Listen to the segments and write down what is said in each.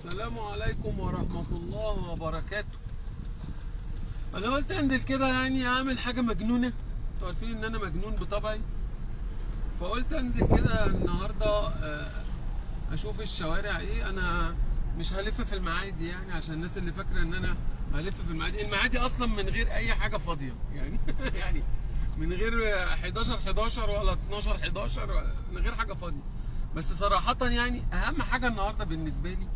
السلام عليكم ورحمة الله وبركاته. أنا قلت أنزل كده يعني أعمل حاجة مجنونة، أنتوا عارفين إن أنا مجنون بطبعي، فقلت أنزل كده النهاردة أشوف الشوارع إيه. أنا مش هلف في المعادي يعني، عشان الناس اللي فاكرة إن أنا هلف في المعادي. المعادي أصلا من غير أي حاجة فاضية يعني يعني من غير 11 ولا 12 من غير حاجة فاضية. بس صراحة يعني أهم حاجة النهاردة بالنسبة لي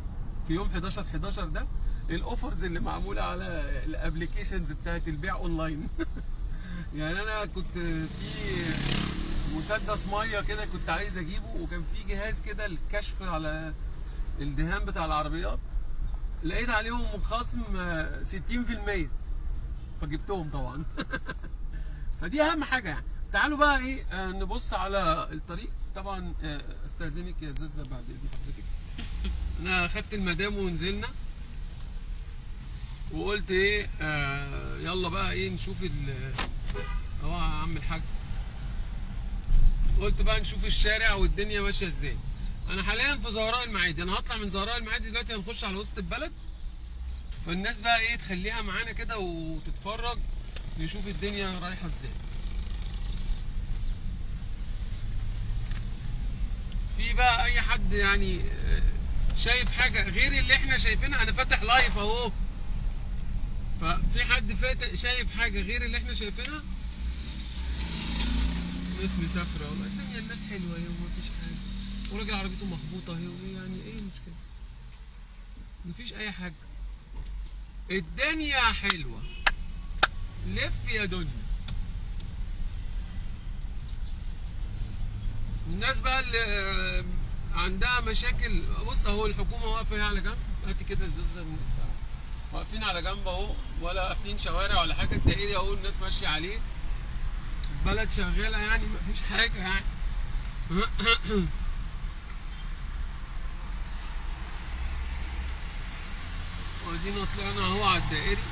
في يوم 11 ده الاوفرز اللي معموله على الابلكيشنز بتاعت البيع اونلاين. يعني انا كنت في مسدس ميه كده كنت عايز اجيبه، وكان في جهاز كده الكشف على الدهان بتاع العربيات، لقيت عليهم خصم 60%، فجبتهم طبعا. فدي اهم حاجه يعني. تعالوا بقى ايه نبص على الطريق. طبعا استاذنك يا زوزة بعد اذن حضرتك. انا خدت المدام ونزلنا وقلت ايه يلا بقى ايه نشوف اهو يا عم الحاج. قلت بقى نشوف الشارع والدنيا ماشيه ازاي. انا حاليا في زهراء المعادي، انا هطلع من زهراء المعادي دلوقتي هنخش على وسط البلد، فالناس بقى ايه تخليها معانا كده وتتفرج نشوف الدنيا رايحه ازاي. في بقى اي حد يعني شايف حاجه غير اللي احنا شايفينها؟ انا فاتح لايف اهو، ففي حد شايف حاجه غير اللي احنا شايفينها؟ ناس مسافره والله، الدنيا الناس حلوه اهي ومفيش حاجه، وراجل عربيته مخبوطه اهي، يعني ايه المشكله؟ مفيش اي حاجه، الدنيا حلوه، لف يا دنيا. الناس بقى اللي عندها مشاكل، بص اهو الحكومه واقفه على جنب، هاتي كده الزوزه من الساعه، واقفين على جنب اهو، ولا قافلين شوارع ولا حاجه، الدائري اهو الناس ماشيه عليه، البلد شغاله يعني مفيش حاجه يعني. وادينا طلعنا اهو على الدائري.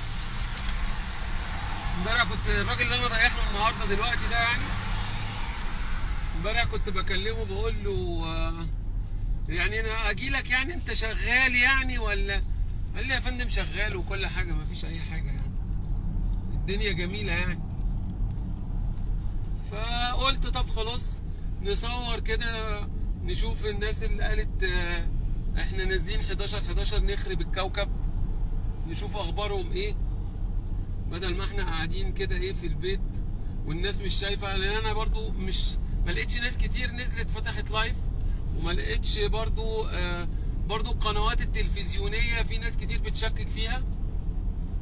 امبارح كنت الراجل اللي انا رايح له النهارده دلوقتي ده يعني، امبارح كنت بكلمه بقول له يعني انا اجي لك يعني انت شغال يعني ولا؟ قال لي يا فندم شغال وكل حاجه مفيش اي حاجه يعني، الدنيا جميله يعني. فقلت طب خلاص نصور كده نشوف الناس اللي قالت احنا نازلين 11 نخرب الكوكب، نشوف اخبارهم ايه، بدل ما احنا قاعدين كده ايه في البيت والناس مش شايفه. لان انا برضو ما لقيتش ناس كتير نزلت فتحت لايف، وما لقيتش برضو القنوات التلفزيونيه في ناس كتير بتشكك فيها.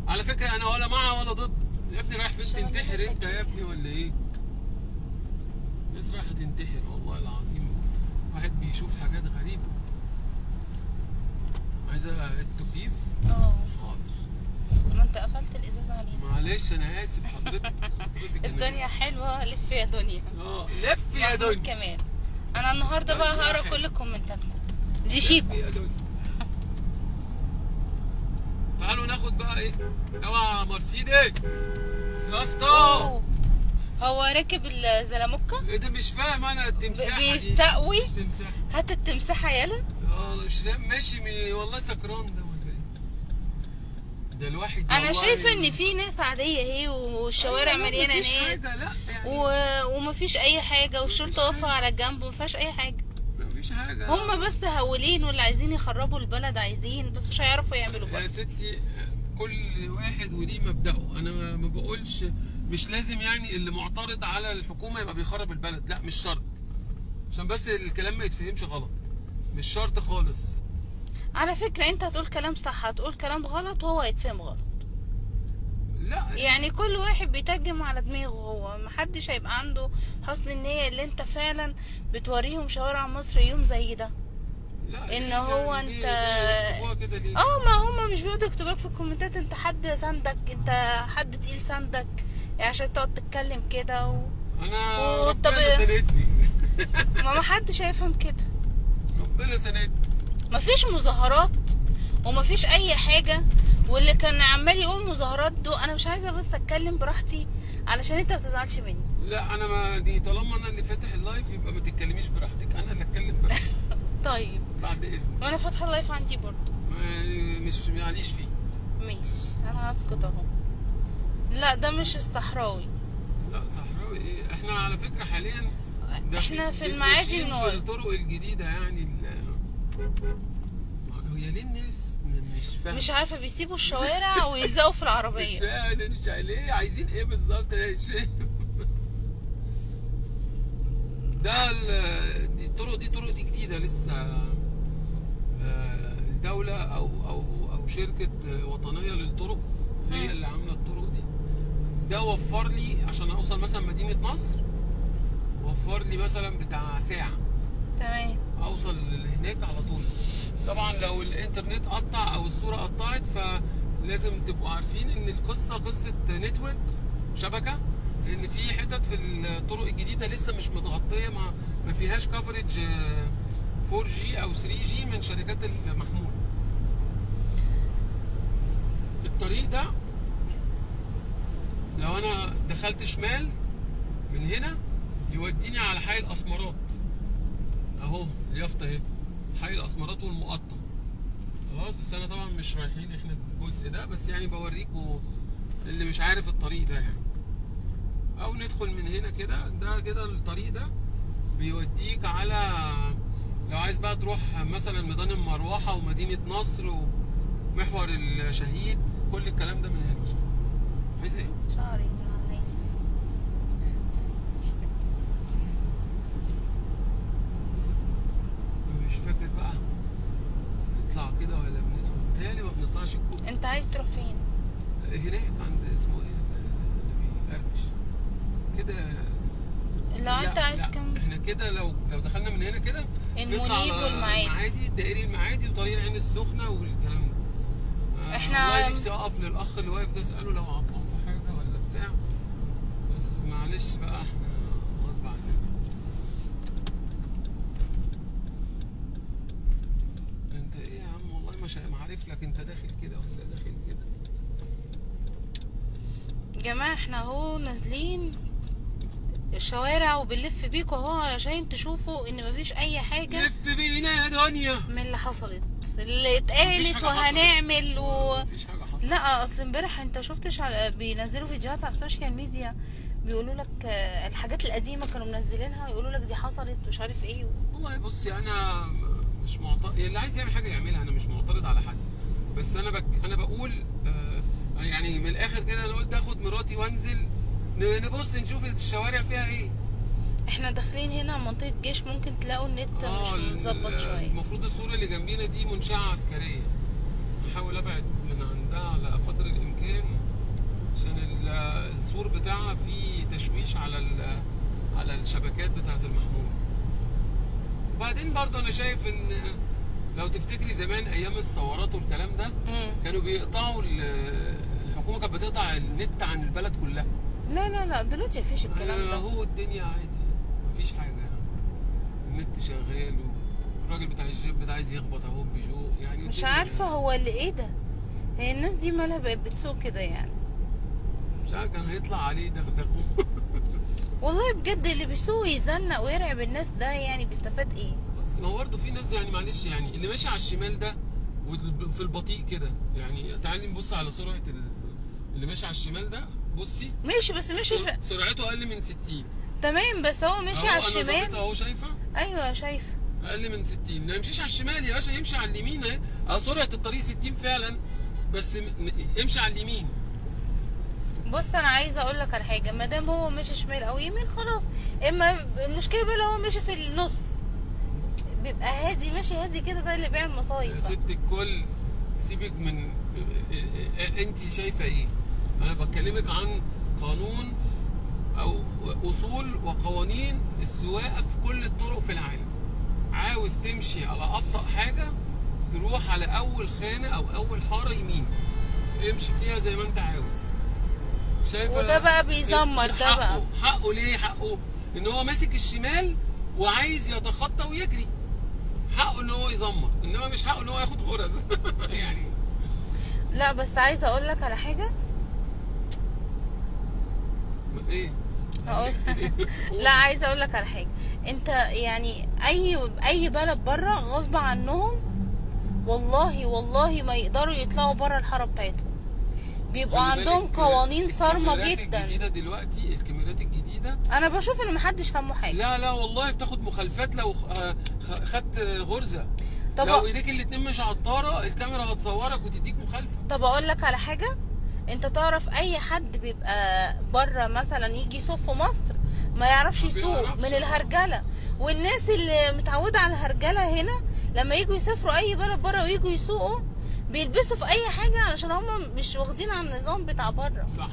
على فكره انا ولا مع ولا ضد. يا ابني رايح فين تنتحر انت يا ابني ولا ايه؟ الناس رايحه تنتحر والله العظيم، واحد بيشوف حاجات غريبه. عايزه التكييف؟ حاضر. ما انت قفلت الازازه علينا. معلش انا اسف حضرتك. الدنيا حلوه، لف يا دنيا. لف يا دنيا كمان. انا النهارده بقى هقرا كل كومنتاتكم دي شيكو. تعالوا ناخد بقى ايه؟ اوعى مرسيدس يا اسطى. هو راكب الزلموكه؟ ايه ده مش فاهم انا التمساحه دي بيستقوي. التمساح. هات التمساحه يلا. مش ماشي والله سكران ده ولا ايه؟ ده الواحد انا شايفه ان في ناس عاديه اهي، والشوارع مليانه ناس يعني ومفيش اي حاجه، والشرطه واقفه على الجنب ومفيهاش اي حاجه. مفيش حاجه، هم بس هاولين واللي عايزين يخربوا البلد عايزين، بس مش هيعرفوا يعملوا يا بقى. ستي كل واحد وليه مبدأه. انا ما بقولش مش لازم يعني اللي معترض على الحكومه يبقى بيخرب البلد، لا مش شرط، عشان بس الكلام ما يتفهمش غلط، مش شرط خالص. على فكره انت هتقول كلام صح هتقول كلام غلط وهو هيتفهم غلط. لا يعني كل واحد بيترجم على دماغه هو، محدش هيبقى عنده حسن النية اللي انت فعلا بتوريهم شوارع مصر يوم زي ده. لا ان هو انت ما هم مش بيقعدوا يكتبوا لك في الكومنتات انت حد ساندك، انت حد تقيل ساندك عشان تقعد تتكلم كده انا ربنا ساندني. ما حدش هيفهم كده. ربنا ساندني. مفيش مظاهرات ومفيش اي حاجه، واللي كان عمال يقول مظاهرات ده انا مش عايزه بس اتكلم براحتي علشان انت ما تزعلش مني. لا انا ما دي طالما انا اللي فاتح اللايف يبقى ما تتكلميش براحتك، انا اللي اتكلم براحتي. طيب بعد اذنك. وانا فاتحه اللايف عندي برضه. مش معليش فيه. ماشي انا هسكت اهو. لا ده مش الصحراوي. لا صحراوي ايه، احنا على فكره حاليا احنا في المعادي ماشيين في بنقول. الطرق الجديده يعني هي ليه الناس مش فاهمه؟ مش عارفه بيسيبوا الشوارع ويلزقوا في مش العربيه. فاهم مش ليه عايزين ايه بالظبط، أنا مش فاهم. دي الطرق دي جديده لسه. الدوله او شركه وطنيه للطرق هي اللي عامله الطرق دي. ده وفر لي عشان اوصل مثلا مدينه نصر، وفر لي مثلا بتاع ساعه تمام. اوصل هناك على طول. طبعا لو الانترنت قطع او الصوره قطعت فلازم تبقوا عارفين ان القصه قصه نتورك، شبكه، لان في حتت في الطرق الجديده لسه مش متغطيه، ما فيهاش كفرج 4G او 3G من شركات المحمول. الطريق ده لو انا دخلت شمال من هنا يوديني على حي الاسمرات اهو، اليافطه اهي، حي الاسمرات والمقطم. خلاص بس انا طبعا مش رايحين احنا الجزء ده، بس يعني بوريكم اللي مش عارف الطريق ده يعني. او ندخل من هنا كده، ده كده الطريق ده بيوديك على، لو عايز بقى تروح مثلا ميدان المروحه ومدينه نصر ومحور الشهيد، كل الكلام ده من هنا. عايز ايه؟ شعري يعني. مش فاكر بقى نطلع كده ولا بندخل، بتهيألي ما بنطلعش الكوب. انت عايز تروح فين؟ هناك عند اسمه ايه اللي بيقرمش كده. لو انت عايز كم احنا كده لو دخلنا من هنا كده المنيب والمعادي، المعادي، الدائري المعادي وطريق العين السخنه والكلام ده. احنا والله نفسي اقف للاخ اللي واقف ده اساله لو عطلان في حاجه ولا بتاع، بس معلش بقى احنا غصب عننا. انت ايه يا عم، والله مش عارف لك انت داخل كده ولا داخل كده. يا جماعه احنا اهو نازلين الشوارع وبنلف بيكوا اهو علشان تشوفوا ان مفيش اي حاجه لف بينا يا دنيا من اللي حصلت، اللي اتقالت وهنعمل مفيش حاجه حصلت. لا اصل امبارح انت شفتش بينزلوا فيديوهات على السوشيال ميديا بيقولوا لك الحاجات القديمه كانوا منزلينها ويقولوا لك دي حصلت مش عارف ايه والله بصي انا مش معترض، اللي عايز يعمل حاجه يعملها، انا مش معترض على حد، بس انا بقول يعني من الاخر كده، انا قلت اخد مراتي وانزل نبص نشوف الشوارع فيها ايه. احنا داخلين هنا منطقه جيش، ممكن تلاقوا النت مش متظبط شويه. المفروض الصوره اللي جنبينا دي منشاه عسكريه، احاول ابعد من عندها على قدر الامكان عشان السور بتاعها فيه تشويش على الشبكات بتاعه المحمول. وبعدين برضه انا شايف ان لو تفتكري زمان ايام الثورات والكلام ده كانوا بيقطعوا، الحكومه كانت بتقطع النت عن البلد كلها. لا لا لا دلوقتي مفيش الكلام ده، هو الدنيا عادي مفيش حاجه يعني. النت شغال والراجل بتاع الجيب ده عايز يخبط اهو بيجو يعني. مش عارفه هو اللي ايه ده، هي الناس دي مالها بقت بتسوق كده يعني؟ مش عارف، كان هيطلع عليه دغدغه. والله بجد اللي بيسوق يزنق ويرعب الناس ده يعني بيستفاد ايه؟ بس ما هو برضه في ناس يعني معلش يعني اللي ماشي على الشمال ده وفي البطيء كده يعني. تعالي نبص على سرعه اللي ماشي على الشمال ده، بصي ماشي بس ماشي سرعته اقل من 60. تمام بس هو ماشي على الشمال. انا اهو شايفه. ايوه شايفه اقل من 60. ما يمشيش على الشمال يا باشا، يمشي على اليمين اهي. سرعه الطريق 60 فعلا، بس امشي على اليمين. بص انا عايزه اقول لك على حاجه، ما دام هو ماشي شمال او يمين خلاص. اما المشكله بقى لو هو ماشي في النص بيبقى هادي، ماشي هادي كده، ده اللي بيعمل مصايب. يا ست الكل سيبك من انت شايفه ايه، انا بكلمك عن قانون او اصول وقوانين السواقه في كل الطرق في العالم. عاوز تمشي على ابطأ حاجه تروح على اول خانه او اول حاره يمين، امشي فيها زي ما انت عاوز. شايفه؟ وده بقى بيزمر ده بقى حقه ليه؟ حقه ان هو ماسك الشمال وعايز يتخطى ويجري، حقه ان هو يزمر، انما مش حقه ان هو ياخد غرز. يعني لا بس عايزه اقول لك على حاجه. ايه؟ هقول لا عايزه اقول لك على حاجه. انت يعني اي بلد بره غصب عنهم والله والله ما يقدروا يطلعوا بره الحاره بتاعتهم، بيبقوا خلي عندهم بالك، قوانين صارمه الكاميرات جدا. الجديده دلوقتي، الكاميرات الجديده انا بشوف ان محدش همه حاجه. لا والله بتاخد مخالفات لو خدت غرزه. طب لو ايديك الاتنين مش عطاره الكاميرا هتصورك وتديك مخالفه. طب اقول لك على حاجه، انت تعرف اي حد بيبقى بره مثلا يجي يسوق في مصر ما يعرفش ما يسوق بيعرفش، من الهرجله، والناس اللي متعوده على الهرجله هنا لما يجوا يسافروا اي بلد بره ويجوا يسوقوا بيلبسوا في اي حاجه علشان هم مش واخدين على النظام بتاع بره. صح.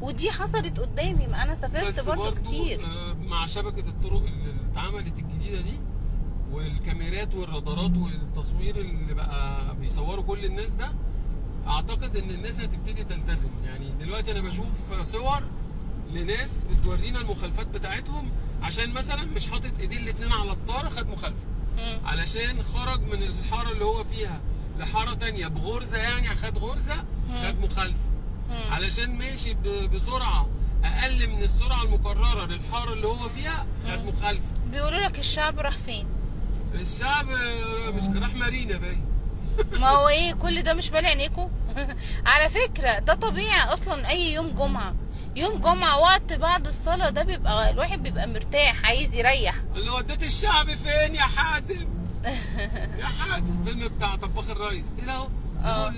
ودي حصلت قدامي، ما انا سافرت بس برضه برضو كتير. مع شبكه الطرق اللي اتعملت الجديده دي والكاميرات والرادارات والتصوير اللي بقى بيصوروا كل الناس ده، اعتقد ان الناس هتبتدي تلتزم. يعني دلوقتي انا بشوف صور لناس بتورينا المخالفات بتاعتهم، عشان مثلا مش حاطط ايديه الاتنين على الطاره خد مخالفه، علشان خرج من الحاره اللي هو فيها لحاره تانية بغرزه، يعني خد غرزه خد مخالفه، علشان ماشي بسرعه اقل من السرعه المقرره للحاره اللي هو فيها خد مخالفه. بيقولوا لك الشعب راح فين؟ الشعب مش راح مارينا باين. ما هو ايه كل ده مش بالي عينيكوا؟ على فكرة ده طبيعي اصلا، اي يوم جمعة، يوم جمعة وقت بعد الصلاة ده بيبقى الواحد بيبقى مرتاح عايز يريح. اللي وديت الشعب فين يا حازم؟ يا حازم الفيلم بتاع طباخ الريس ايه ده اهو.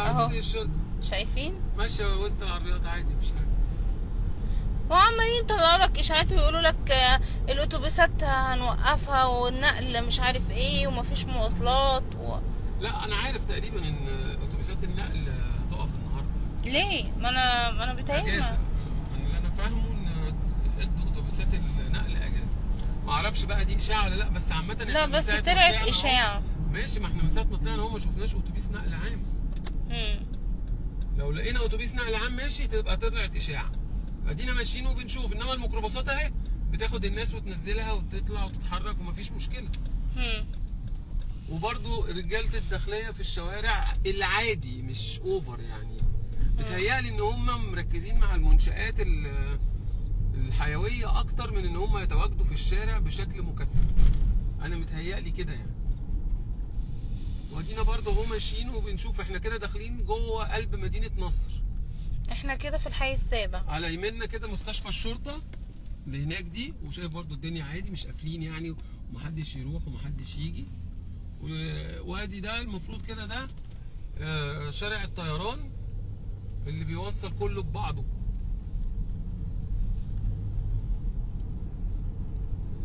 عربية الشرطة شايفين؟ ماشية وسط العربيات عادي مفيش حاجة. وعمالين يطلعوا لك اشاعات ويقولوا لك الاتوبيسات هنوقفها والنقل مش عارف ايه ومفيش مواصلات لا انا عارف تقريبا ان اتوبيسات النقل هتقف النهارده. ليه؟ ما انا بتهيألي اجازة. اللي انا فاهمه ان ادوا اتوبيسات النقل اجازة. ما اعرفش بقى دي اشاعة ولا لا، بس عامة لا بس طلعت اشاعة. ماشي، ما احنا من ساعة ما طلعنا هو ما شفناش اتوبيس نقل عام. لو لقينا اتوبيس نقل عام ماشي تبقى طلعت اشاعة. ادينا ماشيين وبنشوف، انما الميكروباصات اهي بتاخد الناس وتنزلها وتطلع وتتحرك ومفيش مشكله. وبرضو رجاله الداخليه في الشوارع العادي مش اوفر يعني، بتهيألي ان هم مركزين مع المنشآت الحيويه اكتر من ان هم يتواجدوا في الشارع بشكل مكثف. انا متهيألي كده يعني. وادينا برضو اهو ماشيين وبنشوف، احنا كده داخلين جوه قلب مدينه نصر. احنا كده في الحي السابع. على يميننا كده مستشفى الشرطه اللي هناك دي، وشايف برضو الدنيا عادي مش قافلين يعني، ومحدش يروح ومحدش يجي. وادي ده المفروض كده ده شارع الطيران اللي بيوصل كله ببعضه.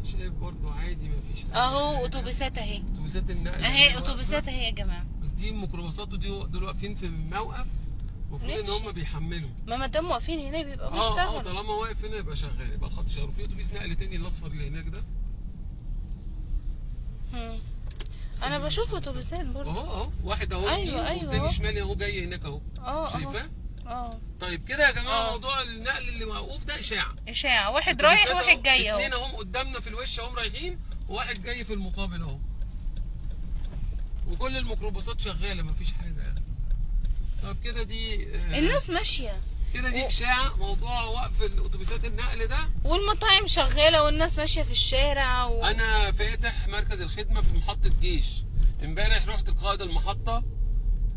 شايف برضو عادي مفيش حاجه اهو اتوبيسات اهي، اتوبيسات النقل اهي اتوبيسات اهي يا جماعه. بس دي الميكروباصات ودي دول واقفين في موقف، المفروض ان هم بيحملوا. ما دام واقفين هنا بيبقى بيشتغلوا. طالما واقف هنا يبقى شغال، يبقى الخط شغال. وفي اتوبيس نقل تاني الاصفر اللي هناك ده. انا بشوف اتوبيسات برضه اهو واحد اهو ايوه والتاني شمالي اهو جاي هناك اهو. شايفاه؟ طيب كده يا جماعه موضوع النقل اللي موقوف ده اشاعه، واحد رايح وواحد جاي اهو. اتنين اهم قدامنا في الوش اهم رايحين، وواحد جاي في المقابل اهو. وكل الميكروباصات شغاله مفيش حاجه يعني. طب كده دي الناس ماشيه كده، دي اشاعه موضوع وقف الاتوبيسات النقل ده. والمطاعم شغاله والناس ماشيه في الشارع انا فاتح مركز الخدمه في محطه جيش. امبارح رحت لقائد المحطه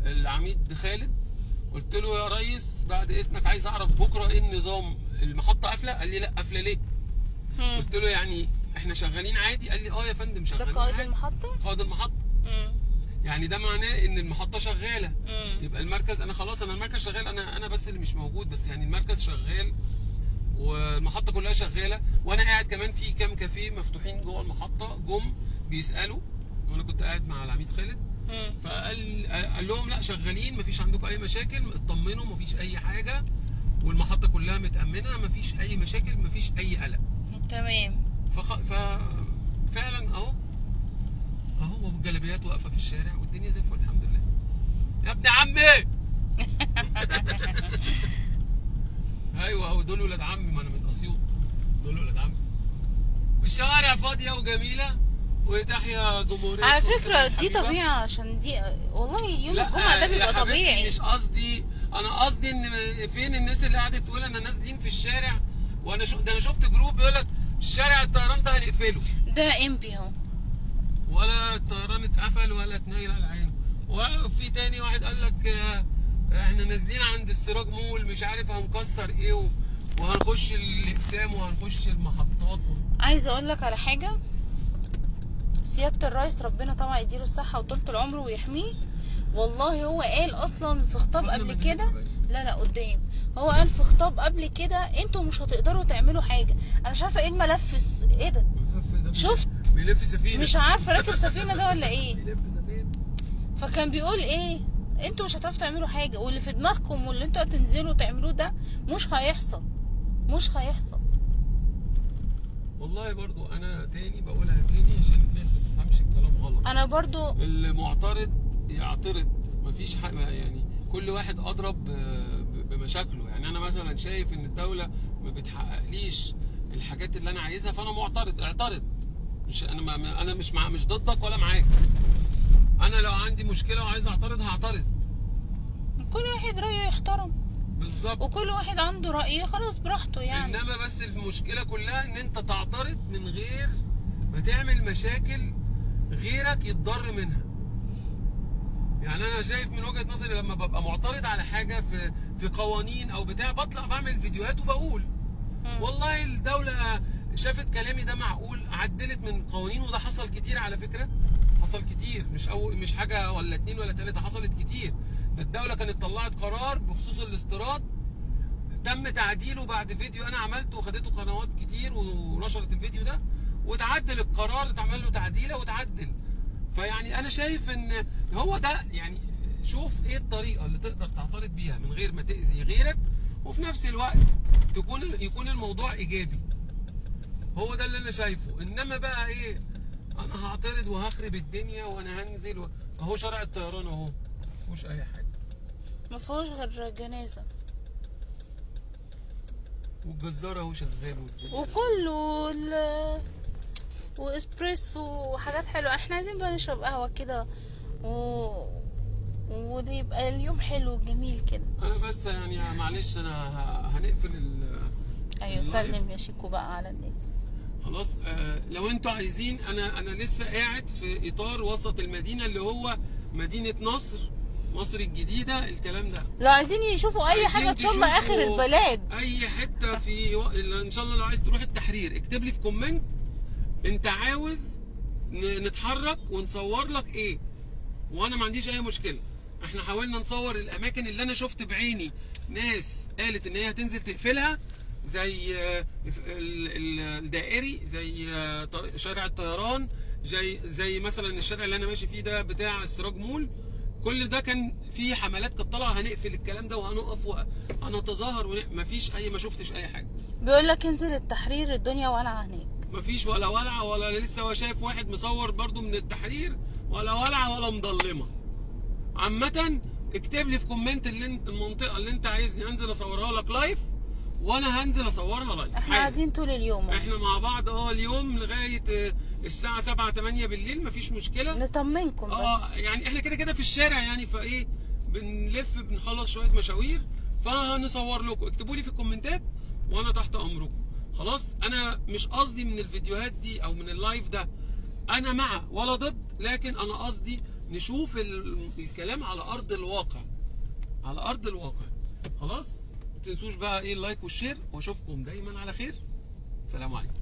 العميد خالد، قلت له يا ريس بعد اذنك عايز اعرف بكره ايه النظام، المحطه قافله؟ قال لي لا قافله ليه؟ قلت له يعني احنا شغالين عادي؟ قال لي يا فندم شغالين. ده قائد المحطه؟ قائد المحطه. يعني ده معناه ان المحطه شغاله. يبقى المركز انا خلاص، انا المركز شغال، انا بس اللي مش موجود، بس يعني المركز شغال والمحطه كلها شغاله. وانا قاعد كمان في كام كافيه مفتوحين جوه المحطه، جم بيسالوا وانا كنت قاعد مع العميد خالد، فقال لهم لا شغالين مفيش عندكم اي مشاكل، اطمنوا مفيش اي حاجه، والمحطه كلها متامنه مفيش اي مشاكل مفيش اي قلق. تمام. ففعلا اهو والجلابيات واقفه في الشارع والدنيا زي الفل الحمد لله. يا ابن عمي ايوه اهو دول ولاد عمي، ما انا من اسيوط، دول ولاد عمي. والشوارع فاضيه وجميله وتحيا جمهوريه. على فكره دي طبيعه، عشان دي والله يوم الجمعه ده بيبقى طبيعي. مش قصدي، انا قصدي ان فين الناس اللي قاعده تقول انا نازلين في الشارع، وانا انا شفت جروب بيقول لك شارع الطيران ده هنقفله. ده امبي اهو ولا الطيران اتقفل ولا اتنيل على عينه. وفي تاني واحد قال لك احنا نازلين عند السراج مول مش عارف هنكسر ايه وهنخش الاقسام وهنخش المحطات عايزه اقول لك على حاجه، سياده الرئيس ربنا طبعا يديله الصحه وطولة العمر ويحميه، والله هو قال اصلا في خطاب قبل كده، لا قدام، هو قال في خطاب قبل كده انتوا مش هتقدروا تعملوا حاجه. انا مش عارفه ايه الملف، ايه ده؟ شفت بيلف سفينه، مش عارفه راكب سفينه ده ولا ايه. بيلف سفينه. فكان بيقول ايه، انتوا مش هتعرفوا تعملوا حاجه، واللي في دماغكم واللي انتوا هتنزلوا تعملوه ده مش هيحصل، مش هيحصل. والله برضو انا تاني بقولها تاني عشان الناس ما تفهمش الكلام غلط. انا برضو المعترض يعترض، مفيش حاجه يعني، كل واحد اضرب بمشاكله. يعني انا مثلا شايف ان الدوله ما بتحققليش الحاجات اللي انا عايزها، فانا معترض. اعترض، مش انا مش ضدك ولا معاك. انا لو عندي مشكله وعايز اعترض هعترض. كل واحد رايه يحترم، بالظبط، وكل واحد عنده رأي خلاص براحته يعني. انما بس المشكله كلها ان انت تعترض من غير ما تعمل مشاكل غيرك يتضر منها. يعني انا شايف من وجهه نظري لما ببقى معترض على حاجه في قوانين او بتاع، بطلع بعمل فيديوهات وبقول والله الدوله شافت كلامي ده معقول، عدلت من قوانين. وده حصل كتير على فكره، حصل كتير، مش حاجه ولا اتنين ولا تلاته، حصلت كتير. ده الدوله كانت طلعت قرار بخصوص الاستيراد تم تعديله بعد فيديو انا عملته وخدته قنوات كتير ونشرت الفيديو ده، وتعدل القرار، اتعمل له تعديله وتعدل. فيعني انا شايف ان هو ده، يعني شوف ايه الطريقه اللي تقدر تعترض بيها من غير ما تاذي غيرك، وفي نفس الوقت يكون الموضوع ايجابي. هو ده اللي انا شايفه. انما بقى ايه، انا هعترض وهخرب الدنيا وانا هنزل اهو شارع الطيران اهو مفيهوش اي حاجه، مفيهوش غير جنازه والجزار اهو شغال وكله واسبريسو وحاجات حلوه. احنا عايزين بقى نشرب قهوه كده ويبقى اليوم حلو وجميل كده. انا بس يعني معلش انا هنقفل ايوه سلم يا شيكو بقى على الناس خلاص. لو انتوا عايزين، انا لسه قاعد في اطار وسط المدينه اللي هو مدينه مصر الجديده. الكلام ده لو عايزين يشوفوا اي حاجه ان شاء الله اخر البلاد، اي حته ان شاء الله. لو عايز تروح التحرير اكتب لي في كومنت انت عاوز نتحرك ونصور لك ايه، وانا ما عنديش اي مشكله. احنا حاولنا نصور الاماكن اللي انا شفت بعيني ناس قالت ان هي هتنزل تقفلها، زي الدائري، زي شارع الطيران، زي مثلا الشارع اللي انا ماشي فيه ده بتاع السراج مول. كل ده كان في حملات كانت طالعه هنقفل الكلام ده وهنقف وهنتظاهر مفيش ما شفتش اي حاجه. بيقول لك انزل التحرير الدنيا ولعه هناك، مفيش ولا ولعه، ولا لسه هو شايف واحد مصور برضو من التحرير، ولا ولعه ولا مضلمه. عامه اكتب لي في كومنت المنطقه اللي انت عايزني انزل اصورها لك لايف، وانا هنزل اصورها لايف. احنا قاعدين طول اليوم احنا مع بعض اليوم لغايه الساعه 7 8 بالليل، مفيش مشكله، نطمنكم بس. يعني احنا كده في الشارع يعني، فايه بنلف بنخلص شويه مشاوير، فهنصور لكم. اكتبوا لي في الكومنتات وانا تحت امركم. خلاص، انا مش قصدي من الفيديوهات دي او من اللايف ده انا مع ولا ضد، لكن انا قصدي نشوف الكلام على ارض الواقع، على ارض الواقع. خلاص، ما تنسوش بقى اللايك والشير، واشوفكم دايما على خير. سلام عليكم.